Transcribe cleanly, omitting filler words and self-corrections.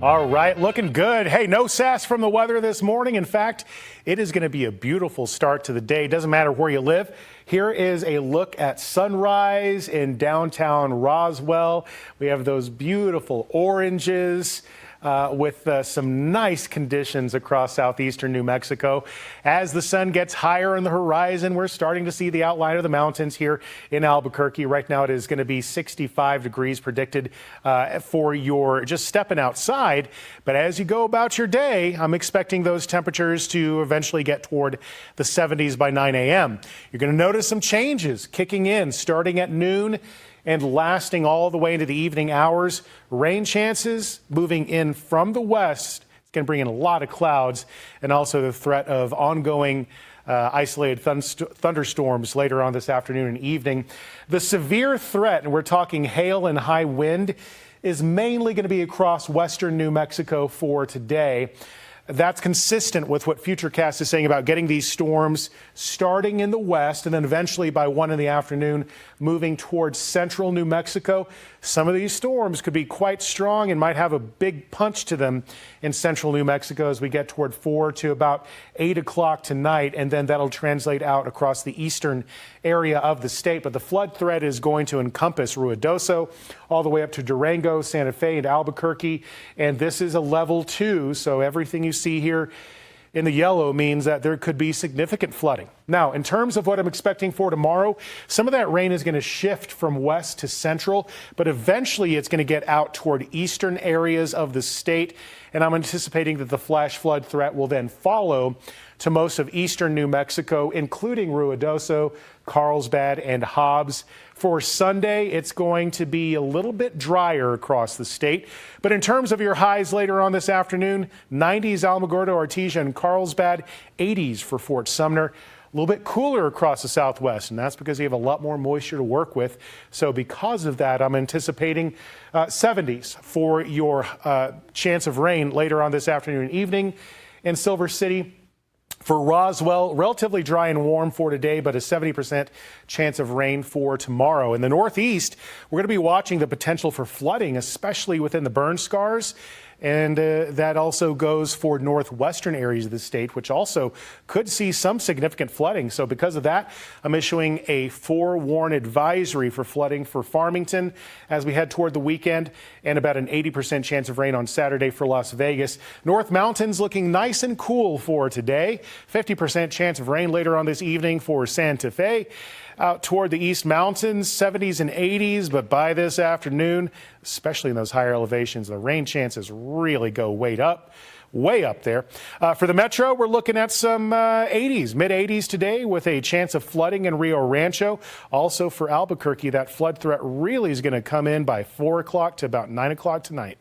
All right, looking good. Hey, no sass from the weather this morning. In fact, it is going to be a beautiful start to the day. Doesn't matter where you live. Here is a look at sunrise in downtown Roswell. We have those beautiful oranges with some nice conditions across southeastern New Mexico. As the sun gets higher on the horizon, we're starting to see the outline of the mountains here in Albuquerque. Right now it is going to be 65 degrees predicted for your just stepping outside. But as you go about your day, I'm expecting those temperatures to eventually get toward the 70s by 9 a.m. You're going to notice some changes kicking in starting at noon and lasting all the way into the evening hours. Rain chances moving in from the west. It's going to bring in a lot of clouds and also the threat of ongoing isolated thunderstorms later on this afternoon and evening. The severe threat, and we're talking hail and high wind, is mainly going to be across western New Mexico for today. That's consistent with what Futurecast is saying about getting these storms starting in the west and then eventually by 1 in the afternoon moving towards central New Mexico. Some of these storms could be quite strong and might have a big punch to them in central New Mexico as we get toward 4 to about 8 o'clock tonight, and then that'll translate out across the eastern area of the state. But the flood threat is going to encompass Ruidoso all the way up to Durango, Santa Fe, and Albuquerque, and this is a level 2, so everything you see here in the yellow means that there could be significant flooding. Now, in terms of what I'm expecting for tomorrow, some of that rain is going to shift from west to central, but eventually it's going to get out toward eastern areas of the state. And I'm anticipating that the flash flood threat will then follow to most of eastern New Mexico, including Ruidoso, Carlsbad, and Hobbs. For Sunday, it's going to be a little bit drier across the state. But in terms of your highs later on this afternoon, 90s Alamogordo, Artesia, and Carlsbad, 80s for Fort Sumner. A little bit cooler across the southwest, and that's because you have a lot more moisture to work with. So because of that, I'm anticipating 70s for your chance of rain later on this afternoon and evening. In Silver City, for Roswell, relatively dry and warm for today, but a 70% chance of rain for tomorrow. In the Northeast, we're going to be watching the potential for flooding, especially within the burn scars. And that also goes for northwestern areas of the state, which also could see some significant flooding. So because of that, I'm issuing a forewarn advisory for flooding for Farmington as we head toward the weekend, and about an 80% chance of rain on Saturday for Las Vegas. North Mountains looking nice and cool for today. 50% chance of rain later on this evening for Santa Fe. Out toward the East Mountains, 70s and 80s, but by this afternoon, especially in those higher elevations, the rain chances really go way up there. For the metro, we're looking at some 80s, mid-80s today with a chance of flooding in Rio Rancho. Also for Albuquerque, that flood threat really is going to come in by 4 o'clock to about 9 o'clock tonight.